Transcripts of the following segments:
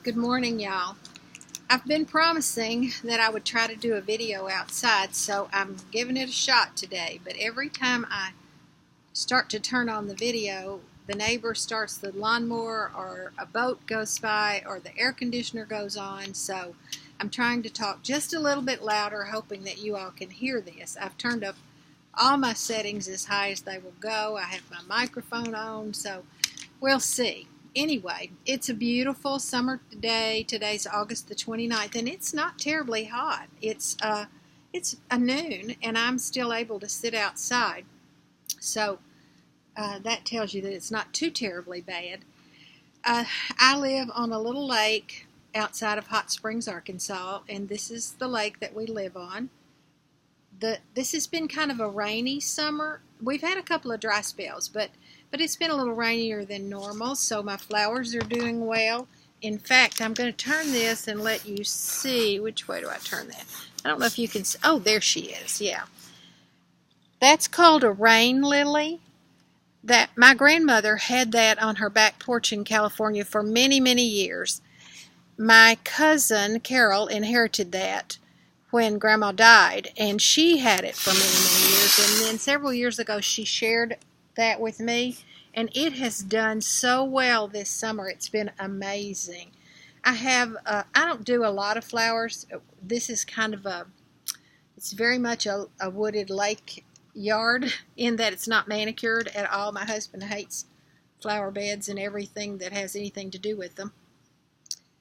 Good morning, y'all. I've been promising that I would try to do a video outside, so I'm giving it a shot today. But every time I start to turn on the video, the neighbor starts the lawnmower, or a boat goes by, or the air conditioner goes on. So I'm trying to talk just a little bit louder, hoping that you all can hear this. I've turned up all my settings as high as they will go. I have my microphone on, so we'll see. Anyway, it's a beautiful summer day. Today's August the 29th, and it's not terribly hot. It's a noon, and I'm still able to sit outside. So that tells you that it's not too terribly bad. I live on a little lake outside of Hot Springs, Arkansas, and this is the lake that we live on. This has been kind of a rainy summer. We've had a couple of dry spells, but it's been a little rainier than normal, so my flowers are doing well. In fact, I'm going to turn this and let you see. Which way do I turn that? I don't know if you can see. Oh, there she is. Yeah. That's called a rain lily. That my grandmother had that on her back porch in California for many, many years. My cousin, Carol, inherited that when Grandma died, and she had it for many, many years. And then several years ago, she shared that with me, and it has done so well this summer. It's been amazing. I don't do a lot of flowers. This is kind of it's very much a wooded lake yard in that it's not manicured at all. My husband hates flower beds and everything that has anything to do with them.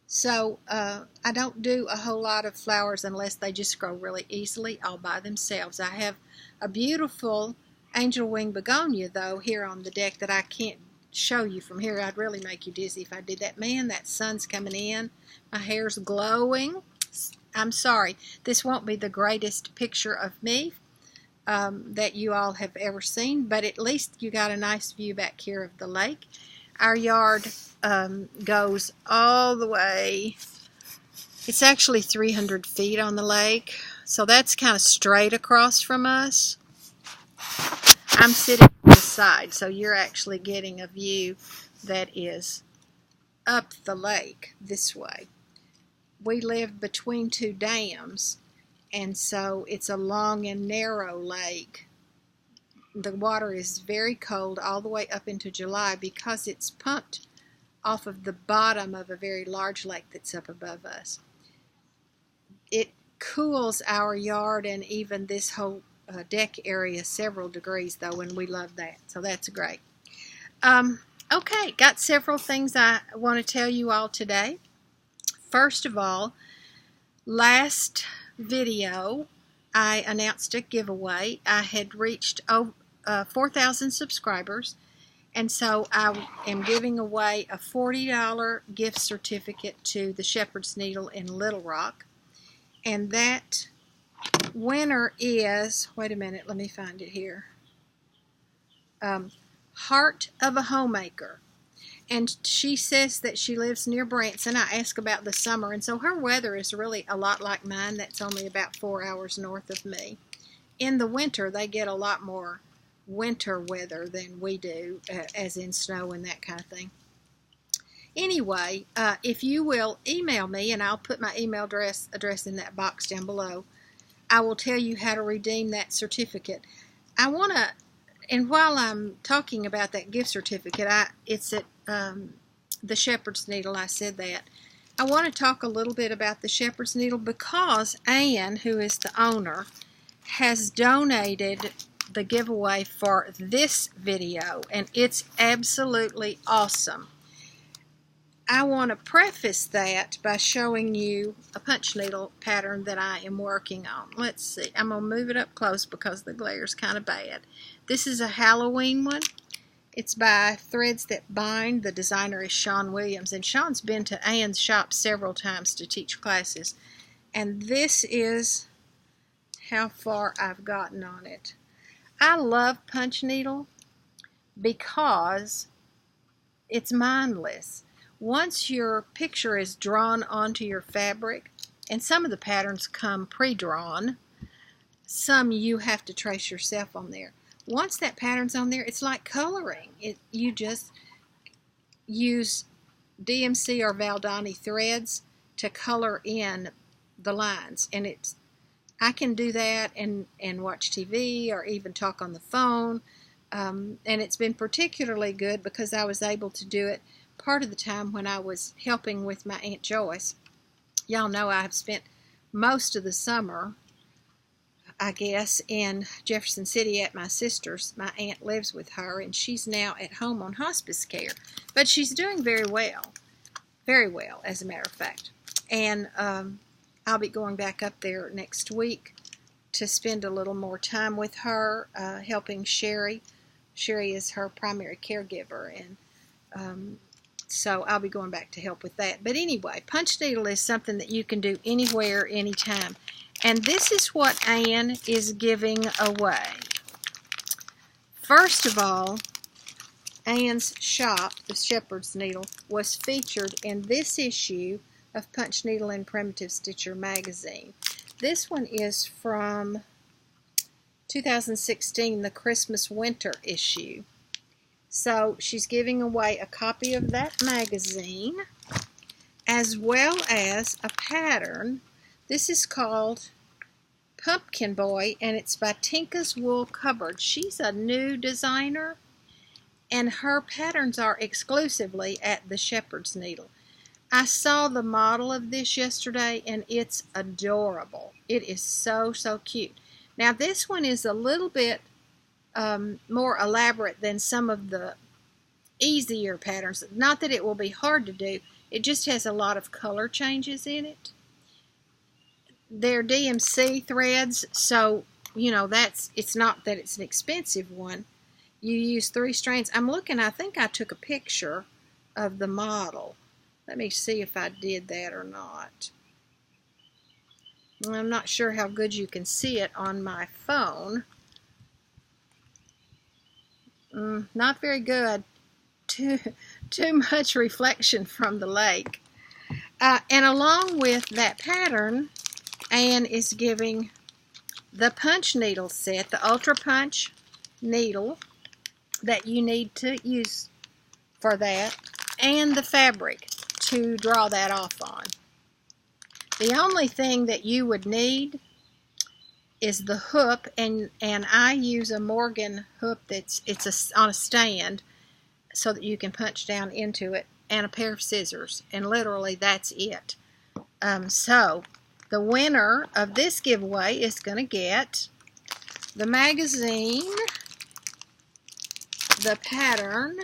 So I don't do a whole lot of flowers unless they just grow really easily all by themselves. I have a beautiful angel wing begonia, though, here on the deck that I can't show you from here. I'd really make you dizzy if I did that. Man, that sun's coming in. My hair's glowing. I'm sorry. This won't be the greatest picture of me that you all have ever seen, but at least you got a nice view back here of the lake. Our yard goes all the way. It's actually 300 feet on the lake, so that's kind of straight across from us. I'm sitting on the side, so you're actually getting a view that is up the lake this way. We live between two dams, and so it's a long and narrow lake. The water is very cold all the way up into July because it's pumped off of the bottom of a very large lake that's up above us. It cools our yard and even this whole deck area several degrees, though, and we love that, so that's great. Okay, got several things I want to tell you all today. First of all, last video I announced a giveaway. I had reached 4,000 subscribers, and so I am giving away a $40 gift certificate to the Shepherd's Needle in Little Rock, and that winner is, wait a minute, let me find it here, Heart of a Homemaker. And she says that she lives near Branson. I asked about the summer, and so her weather is really a lot like mine. That's only about 4 hours north of me. In the winter, they get a lot more winter weather than we do, as in snow and that kind of thing. Anyway, if you will email me, and I'll put my email address in that box down below, I will tell you how to redeem that certificate. I want to, and while I'm talking about that gift certificate, it's at the Shepherd's Needle. I said that. I want to talk a little bit about the Shepherd's Needle because Ann, who is the owner, has donated the giveaway for this video, and it's absolutely awesome. I want to preface that by showing you a punch needle pattern that I am working on. Let's see. I'm going to move it up close because the glare is kind of bad. This is a Halloween one. It's by Threads That Bind. The designer is Sean Williams, and Sean's been to Ann's shop several times to teach classes. And this is how far I've gotten on it. I love punch needle because it's mindless. Once your picture is drawn onto your fabric, and some of the patterns come pre-drawn, some you have to trace yourself on there. Once that pattern's on there, it's like coloring. You just use DMC or Valdani threads to color in the lines, and I can do that and watch TV or even talk on the phone, and it's been particularly good because I was able to do it part of the time when I was helping with my Aunt Joyce. Y'all know I have spent most of the summer, I guess, in Jefferson City at my sister's. My aunt lives with her, and she's now at home on hospice care. But she's doing very well, as a matter of fact. And I'll be going back up there next week to spend a little more time with her, helping Sherry. Sherry is her primary caregiver, and so I'll be going back to help with that. But anyway, punch needle is something that you can do anywhere, anytime. And this is what Anne is giving away. First of all, Anne's shop, the Shepherd's Needle, was featured in this issue of Punch Needle and Primitive Stitcher magazine. This one is from 2016, the Christmas Winter issue. So she's giving away a copy of that magazine, as well as a pattern. This is called Pumpkin Boy, and it's by Tinka's Wool Cupboard. She's a new designer, and her patterns are exclusively at the Shepherd's Needle. I saw the model of this yesterday, and it's adorable. It is so, so cute. Now, this one is a little bit more elaborate than some of the easier patterns. Not that it will be hard to do, it just has a lot of color changes in it. They're DMC threads, so you know it's not that it's an expensive one. You use 3 strands. I'm looking, I think I took a picture of the model. Let me see if I did that or not. I'm not sure how good you can see it on my phone. Not very good. Too much reflection from the lake. And along with that pattern, Anne is giving the punch needle set, the Ultra Punch needle that you need to use for that, and the fabric to draw that off on. The only thing that you would need is the hook, and I use a Morgan hook on a stand so that you can punch down into it, and a pair of scissors, and literally that's it. So the winner of this giveaway is going to get the magazine, the pattern,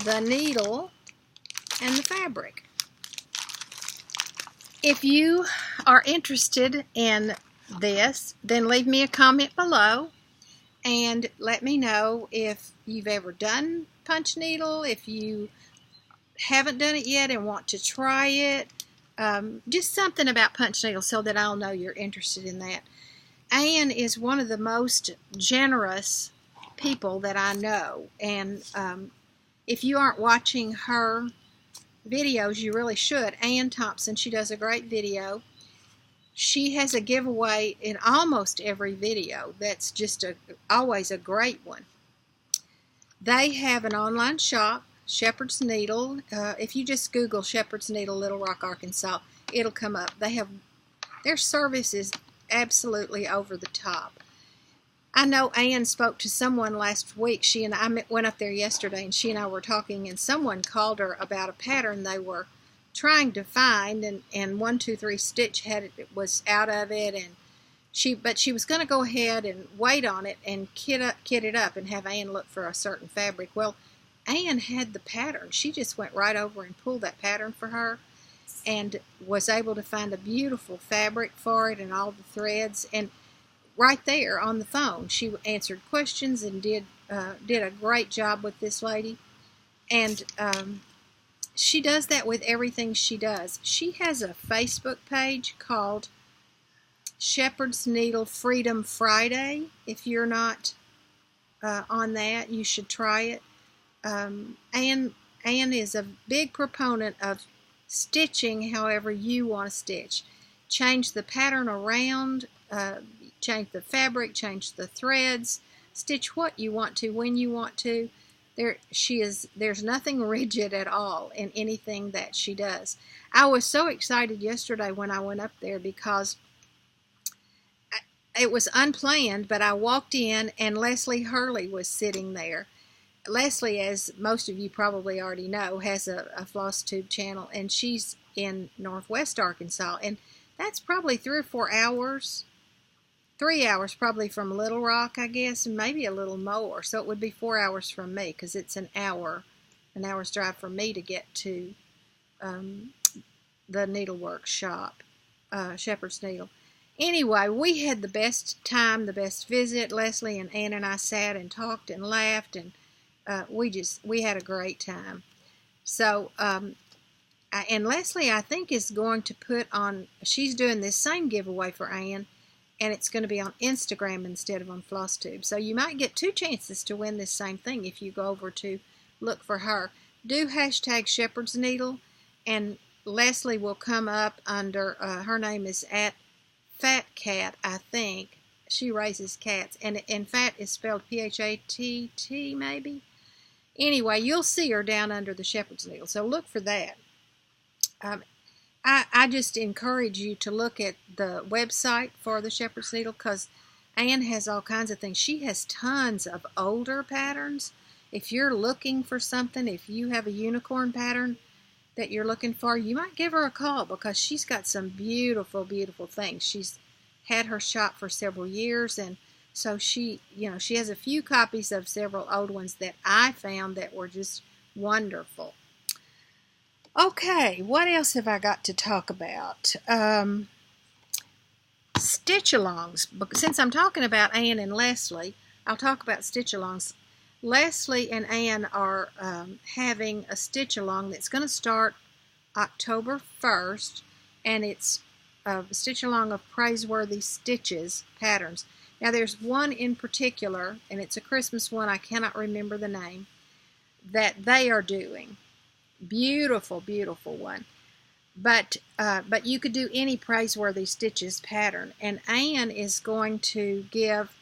the needle, and the fabric. If you are interested in this, then leave me a comment below and let me know if you've ever done punch needle, if you haven't done it yet and want to try it. Just something about punch needle so that I'll know you're interested in that. Anne is one of the most generous people that I know, and if you aren't watching her videos, you really should. Ann Thompson, she does a great video. She has a giveaway in almost every video. That's just always a great one. They have an online shop, Shepherd's Needle. If you just Google Shepherd's Needle, Little Rock, Arkansas, it'll come up. Their service is absolutely over the top. I know Ann spoke to someone last week. She and I went up there yesterday, and she and I were talking, and someone called her about a pattern they were trying to find, and 1, 2, 3 Stitch was out of it, and she was going to go ahead and wait on it and kit it up and have Ann look for a certain fabric. Well, Ann had the pattern. She just went right over and pulled that pattern for her and was able to find a beautiful fabric for it and all the threads, and right there on the phone she answered questions and did a great job with this lady. And she does that with everything she does. She has a Facebook page called Shepherd's Needle Freedom Friday. If you're not on that, you should try it. Anne is a big proponent of stitching however you want to stitch. Change the pattern around, change the fabric, change the threads, stitch what you want to, when you want to. There's nothing rigid at all in anything that she does. I was so excited yesterday when I went up there because it was unplanned, but I walked in and Leslie Hurley was sitting there. Leslie, as most of you probably already know, has a Flosstube channel, and she's in Northwest Arkansas, and that's probably 3 or 4 hours. 3 hours probably from Little Rock, I guess, and maybe a little more. So it would be 4 hours from me, because it's an hour's drive from me to get to the needlework shop, Shepherd's Needle. Anyway, we had the best time, the best visit. Leslie and Ann and I sat and talked and laughed, and we had a great time. So, and Leslie, I think, is going to put on, she's doing this same giveaway for Ann, and it's going to be on Instagram instead of on Flosstube. So you might get 2 chances to win this same thing if you go over to look for her. Do hashtag Shepherd's Needle, and Leslie will come up under, her name is @Fat Cat, I think. She raises cats, and fat is spelled P-H-A-T-T maybe. Anyway, you'll see her down under the Shepherd's Needle, so look for that. I just encourage you to look at the website for the Shepherd's Needle, because Ann has all kinds of things. She has tons of older patterns. If you're looking for something, if you have a unicorn pattern that you're looking for, you might give her a call, because she's got some beautiful, beautiful things. She's had her shop for several years, and so she has a few copies of several old ones that I found that were just wonderful. Okay, what else have I got to talk about? Stitch-alongs. Since I'm talking about Ann and Leslie, I'll talk about stitch-alongs. Leslie and Ann are having a stitch-along that's going to start October 1st, and it's a stitch-along of Praiseworthy Stitches patterns. Now, there's one in particular, and it's a Christmas one, I cannot remember the name, that they are doing. Beautiful, beautiful one. But you could do any Praiseworthy Stitches pattern. And Ann is going to give,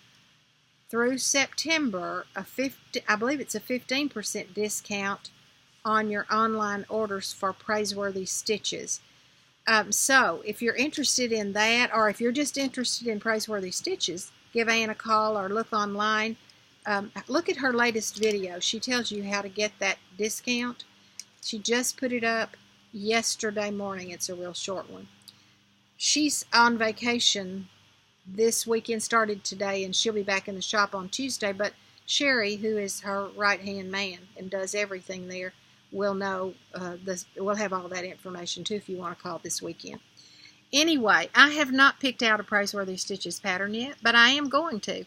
through September, I believe it's a 15% discount on your online orders for Praiseworthy Stitches. So if you're interested in that, or if you're just interested in Praiseworthy Stitches, give Ann a call or look online. Look at her latest video. She tells you how to get that discount. She just put it up yesterday morning. It's a real short one. She's on vacation this weekend, started today, and she'll be back in the shop on Tuesday. But Sherry, who is her right-hand man and does everything there, will know, we'll have all that information too if you want to call this weekend. Anyway, I have not picked out a Praiseworthy Stitches pattern yet, but I am going to.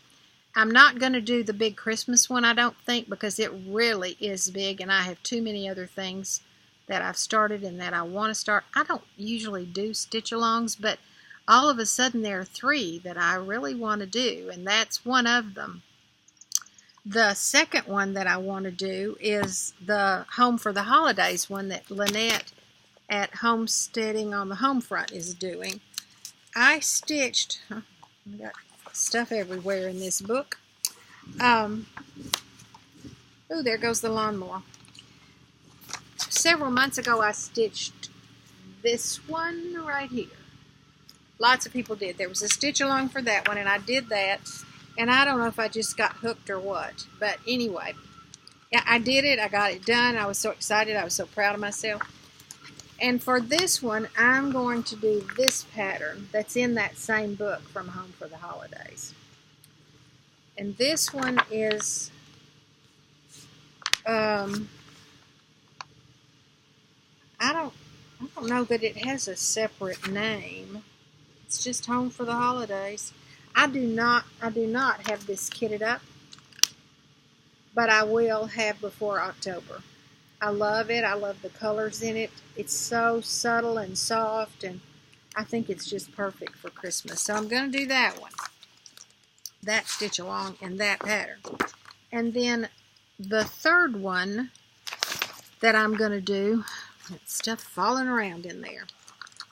I'm not going to do the big Christmas one, I don't think, because it really is big, and I have too many other things that I've started and that I want to start. I don't usually do stitch-alongs, but all of a sudden there are 3 that I really want to do, and that's one of them. The second one that I want to do is the Home for the Holidays one that Lynette at Homesteading on the Homefront is doing. I stitched, I got stuff everywhere in this book. Oh, there goes the lawnmower. Several months ago I stitched this one right here. Lots of people did. There was a stitch along for that one, and I did that, and I don't know if I just got hooked or what, but anyway, yeah, I did it. I got it done. I was so excited. I was so proud of myself. And for this one, I'm going to do this pattern that's in that same book from Home for the Holidays. And this one is, I don't know that it has a separate name. It's just Home for the Holidays. I do not have this kitted up, but I will have before October. I love it. I love the colors in it. It's so subtle and soft, and I think it's just perfect for Christmas. So I'm going to do that one, that stitch along, and that pattern. And then the third one that I'm going to do, stuff falling around in there.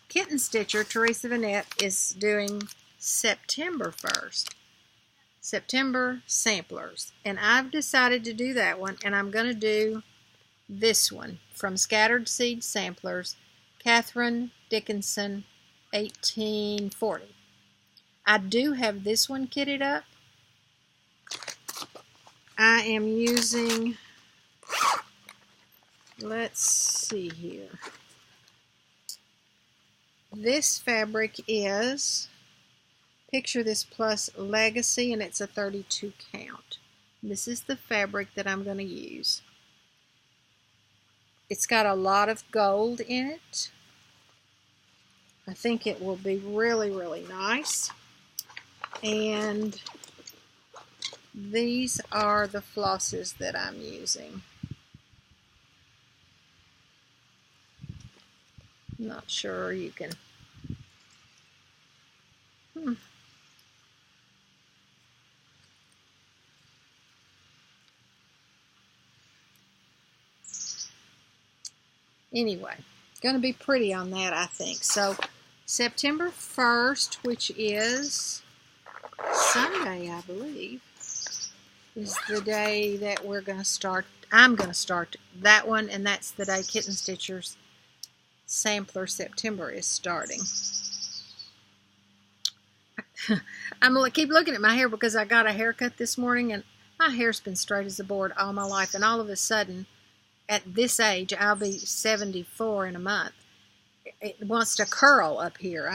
Kitten Stitcher, Teresa Vanette, is doing September 1st. September samplers. And I've decided to do that one, and I'm going to do this one from Scattered Seed Samplers, Catherine Dickinson, 1840. I do have this one kitted up. I am using, let's see here. This fabric is Picture This Plus Legacy, and it's a 32 count. This is the fabric that I'm going to use. It's got a lot of gold in it. I think it will be really, really nice. And these are the flosses that I'm using. I'm not sure you can. Anyway, going to be pretty on that, I think. So, September 1st, which is Sunday, I believe, is the day that we're going to start. I'm going to start that one, and that's the day Kitten Stitcher's Sampler September is starting. I'm going to keep looking at my hair because I got a haircut this morning, and my hair's been straight as a board all my life, and all of a sudden, at this age, I'll be 74 in a month. It wants to curl up here.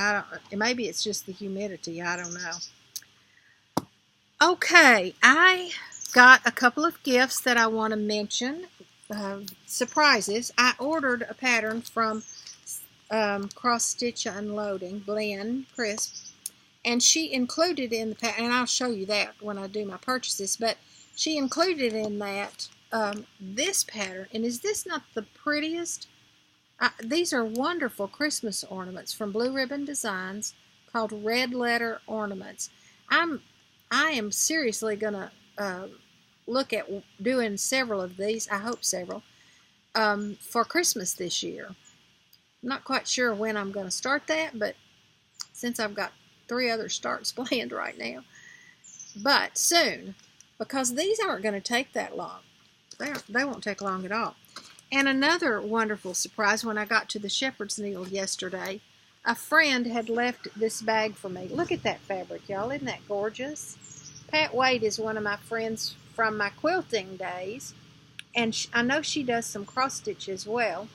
Maybe it's just the humidity. I don't know. Okay, I got a couple of gifts that I want to mention. Surprises. I ordered a pattern from Cross Stitch Unloading, Blend Crisp, and she included in the pattern, and I'll show you that when I do my purchases, but she included in that this pattern. And is this not the prettiest? These are wonderful Christmas ornaments from Blue Ribbon Designs called Red Letter Ornaments. I am seriously going to look at doing several of these, I hope several, for Christmas this year. I'm not quite sure when I'm going to start that, but since I've got 3 other starts planned right now. But soon, because these aren't going to take that long. They won't take long at all. And another wonderful surprise, when I got to the shepherd's needle yesterday, a friend had left this bag for me. Look at that fabric, y'all. Isn't that gorgeous? Pat Wade is one of my friends from my quilting days, and I know she does some cross stitch as well.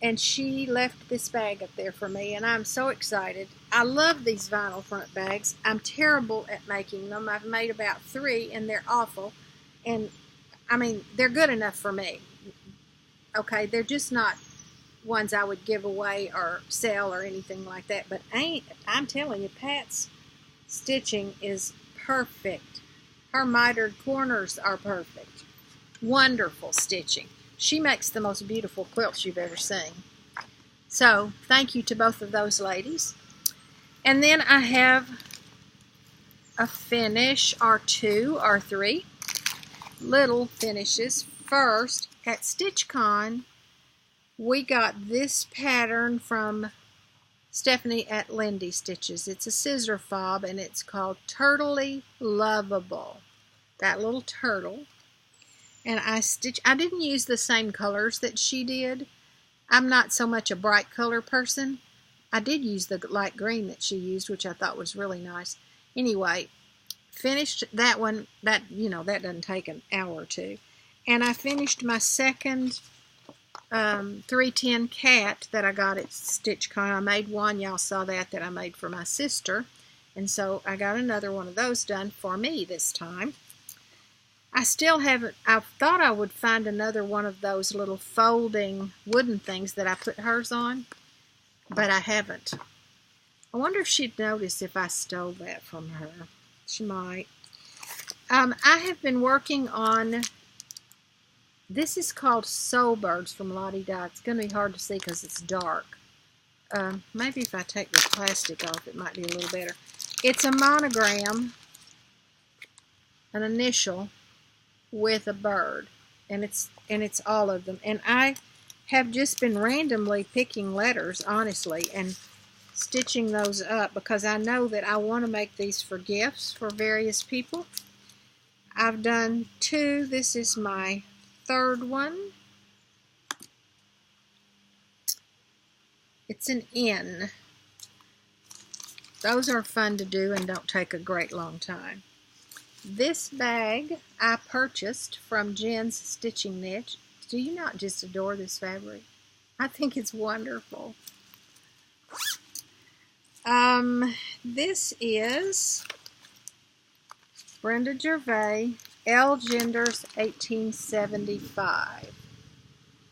And she left this bag up there for me, and I'm so excited. I love these vinyl front bags. I'm terrible at making them. I've made about 3, and they're awful. And, I mean, they're good enough for me. Okay, they're just not ones I would give away or sell or anything like that. But I'm telling you, Pat's stitching is perfect. Her mitered corners are perfect. Wonderful stitching. She makes the most beautiful quilts you've ever seen. So, thank you to both of those ladies. And then I have a finish, or 2 or 3 little finishes. First, at StitchCon, we got this pattern from Stephanie at Lindy Stitches. It's a scissor fob, and it's called Turtley Lovable. That little turtle. And I didn't use the same colors that she did. I'm not so much a bright color person. I did use the light green that she used, which I thought was really nice. Anyway, finished that one. That doesn't take an hour or 2. And I finished my second 310 cat that I got at StitchCon. I made one. Y'all saw that I made for my sister. And so I got another one of those done for me this time. I still haven't, I thought I would find another one of those little folding wooden things that I put hers on, but I haven't. I wonder if she'd notice if I stole that from her. She might. I have been working on, this is called Soul Birds from Lottie Dot. It's going to be hard to see because it's dark. Maybe if I take the plastic off, it might be a little better. It's a monogram, an initial, with a bird, and it's all of them. And I have just been randomly picking letters, honestly, and stitching those up because I know that I want to make these for gifts for various people. I've done 2. This is my 3rd one. It's an N. Those are fun to do and don't take a great long time. This bag I purchased from Jen's Stitching Niche. Do you not just adore this fabric? I think it's wonderful. This is Brenda Gervais, L. Genders 1875.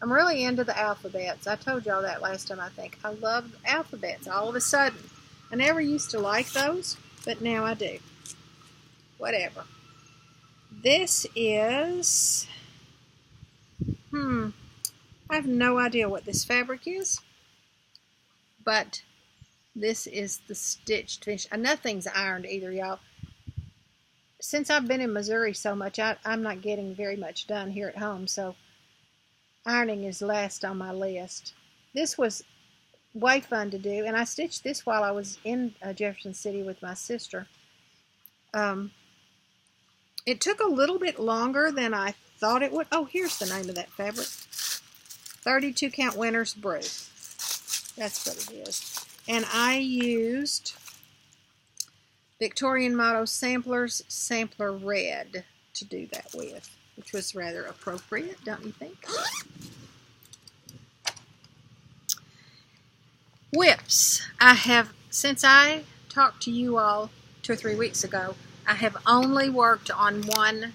I'm really into the alphabets. I told y'all that last time, I think. I love alphabets all of a sudden. I never used to like those, but now I do. Whatever. This is, I have no idea what this fabric is, but this is the stitched finish. Nothing's ironed either, y'all. Since I've been in Missouri so much, I'm not getting very much done here at home, so ironing is last on my list. This was way fun to do, and I stitched this while I was in Jefferson City with my sister. It took a little bit longer than I thought it would. Oh, here's the name of that fabric. 32 Count Winter's Brew. That's what it is. And I used Victorian Motto Samplers Sampler Red to do that with, which was rather appropriate, don't you think? Whips. Since I talked to you all 2 or 3 weeks ago, I have only worked on one.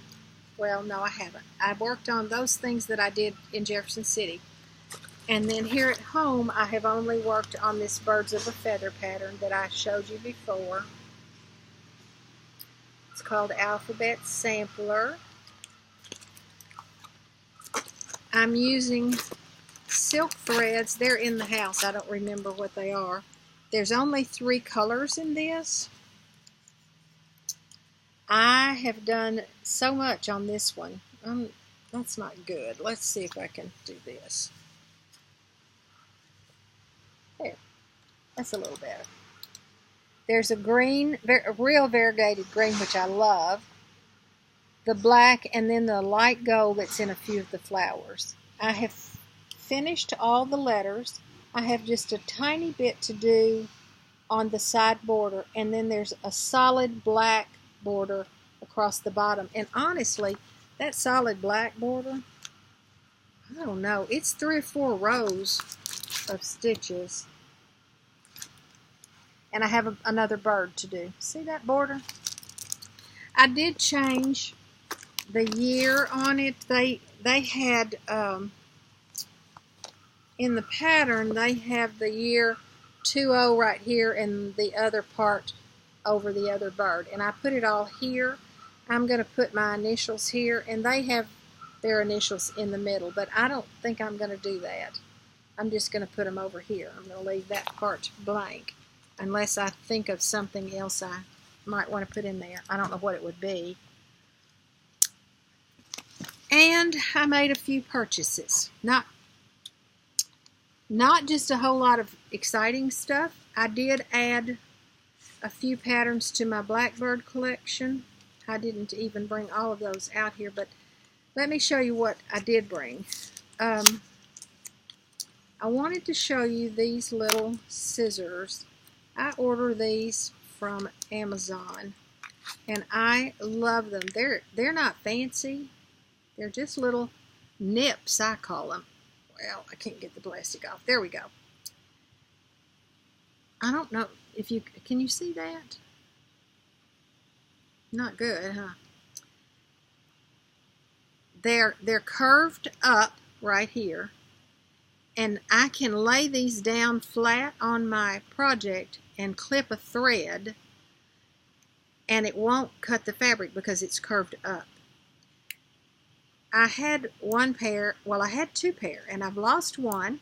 Well, no, I haven't. I worked on those things that I did in Jefferson City. And then here at home, I have only worked on this Birds of a Feather pattern that I showed you before. It's called Alphabet Sampler. I'm using silk threads. They're in the house. I don't remember what they are. There's only 3 colors in this. I have done so much on this one. That's not good. Let's see if I can do this. There. That's a little better. There's a green, a real variegated green, which I love. The black, and then the light gold that's in a few of the flowers. I have finished all the letters. I have just a tiny bit to do on the side border, and then there's a solid black border across the bottom. And honestly, that solid black border, I don't know, it's 3 or 4 rows of stitches. And I have another bird to do. See that border? I did change the year on it. They had, in the pattern, they have the year 20 right here and the other part over the other bird. And I put it all here. I'm going to put my initials here, and they have their initials in the middle, but I don't think I'm going to do that. I'm just going to put them over here. I'm going to leave that part blank unless I think of something else I might want to put in there. I don't know what it would be. And I made a few purchases. Not just a whole lot of exciting stuff. I did add a few patterns to my Blackbird collection. I didn't even bring all of those out here, but let me show you what I did bring. I wanted to show you these little scissors. I order these from Amazon, and I love them. They're not fancy. They're just little nips, I call them. Well, I can't get the plastic off. There we go. I don't know if you can you see that? Not good, huh? They're curved up right here, and I can lay these down flat on my project and clip a thread, and it won't cut the fabric because it's curved up. I had 1 pair, well, I had 2 pair, and I've lost one.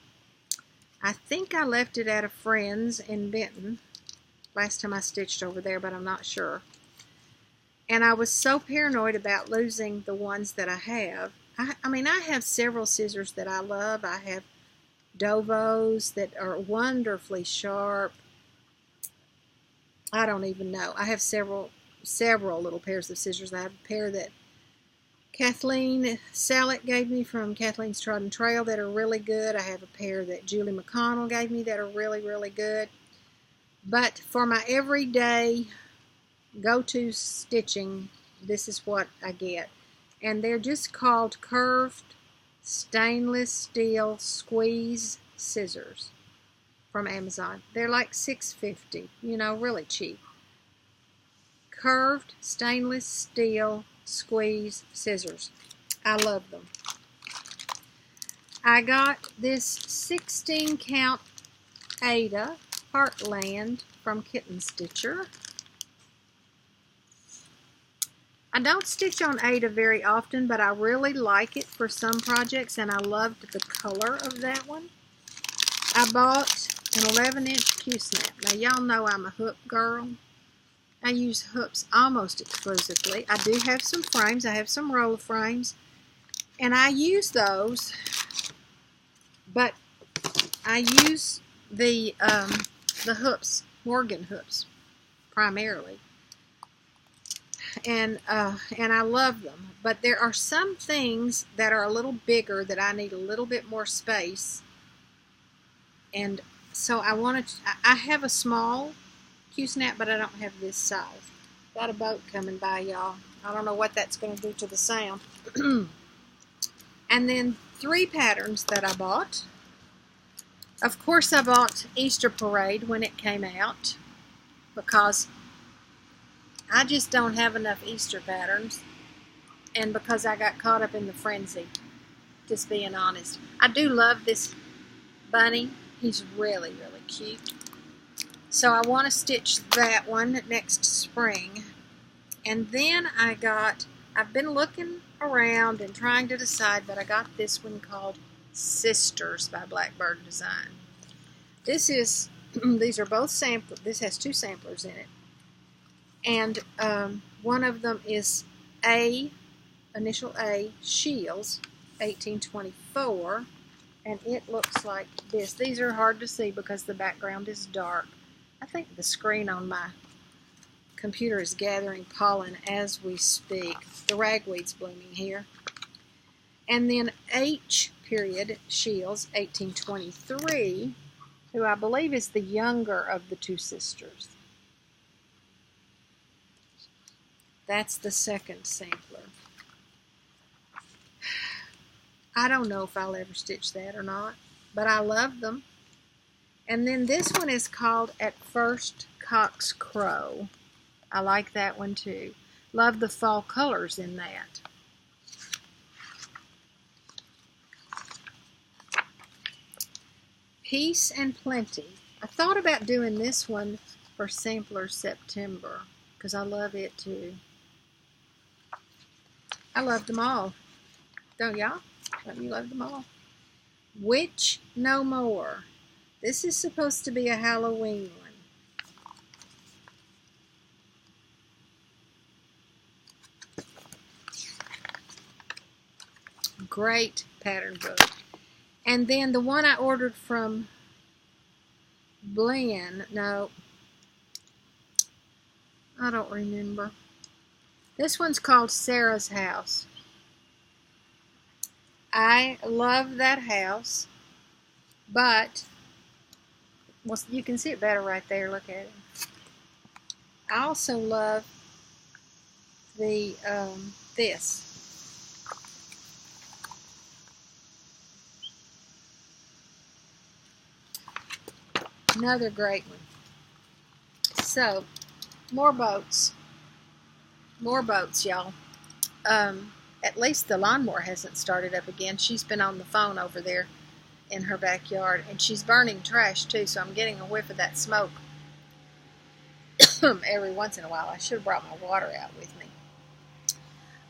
I think I left it at a friend's in Benton last time I stitched over there, but I'm not sure. And I was so paranoid about losing the ones that I have. I mean, I have several scissors that I love. I have Dovos that are wonderfully sharp. I don't even know. I have several little pairs of scissors. I have a pair that Kathleen Sallet gave me from Kathleen's Trodden Trail that are really good. I have a pair that Julie McConnell gave me that are really, really good. But for my everyday go-to stitching, this is what I get. And they're just called curved stainless steel squeeze scissors from Amazon. They're like $6.50, you know, really cheap. Curved stainless steel squeeze scissors. I love them. I got this 16 count Ada Heartland from Kitten Stitcher. I don't stitch on Ada very often, but I really like it for some projects, and I loved the color of that one. I bought an 11-inch Q-snap. Now, y'all know I'm a hook girl. I use hooks almost exclusively. I do have some frames. I have some roller frames, and I use those, but I use the hooks, Morgan hooks, primarily. And I love them, but there are some things that are a little bigger that I need a little bit more space, and so I have a small Q-snap, but I don't have this size. Got a boat coming by, y'all. I don't know what that's going to do to the sound. And then 3 patterns that I bought. Of course, I bought Easter Parade when it came out because I just don't have enough Easter patterns, and because I got caught up in the frenzy, just being honest. I do love this bunny. He's really, really cute. So I want to stitch that one next spring. And then I've been looking around and trying to decide, but I got this one called Sisters by Blackbird Design. These are both samplers. This has 2 samplers in it. And one of them is initial A, Shields, 1824, and it looks like this. These are hard to see because the background is dark. I think the screen on my computer is gathering pollen as we speak. The ragweed's blooming here. And then H period, Shields, 1823, who I believe is the younger of the 2 sisters. That's the second sampler. I don't know if I'll ever stitch that or not, but I love them. And then this one is called At First Cock's Crow. I like that one too. Love the fall colors in that. Peace and Plenty. I thought about doing this one for Sampler September because I love it too. I love them all. Don't y'all? Don't you love them all? Witch No More. This is supposed to be a Halloween one. Great pattern book. And then the one I ordered from Blinn, no, I don't remember. This one's called Sarah's House. I love that house, but well, you can see it better right there. Look at it. I also love the this. Another great one. So, more boats. More boats, y'all. At least the lawnmower hasn't started up again. She's been on the phone over there in her backyard, and she's burning trash too, so I'm getting a whiff of that smoke every once in a while. I should have brought my water out with me.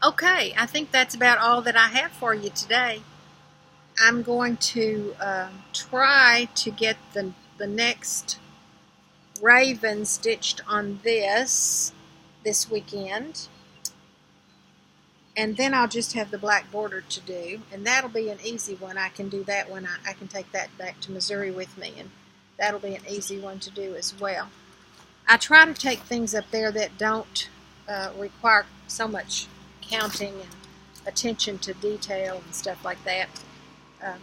Okay, I think that's about all that I have for you today. I'm going to try to get the next raven stitched on this weekend. And then I'll just have the black border to do, and that'll be an easy one. I can do that when I can take that back to Missouri with me, and that'll be an easy one to do as well. I try to take things up there that don't require so much counting and attention to detail and stuff like that,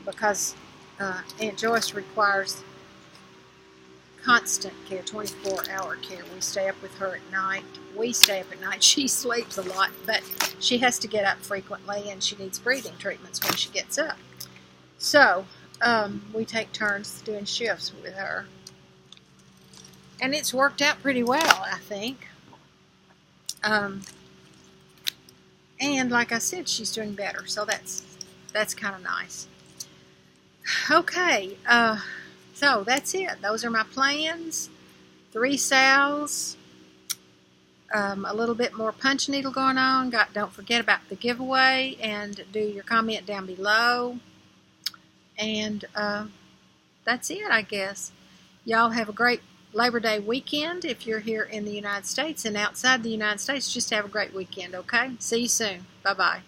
because Aunt Joyce requires constant care, 24-hour care. We stay up with her at night. We stay up at night. She sleeps a lot, but she has to get up frequently, and she needs breathing treatments when she gets up. So we take turns doing shifts with her. And it's worked out pretty well, I think. And like I said, she's doing better, so that's kind of nice. Okay, so that's it. Those are my plans. 3 sows, a little bit more punch needle going on. Don't forget about the giveaway, and do your comment down below. And that's it, I guess. Y'all have a great Labor Day weekend if you're here in the United States, and outside the United States, just have a great weekend, okay? See you soon. Bye-bye.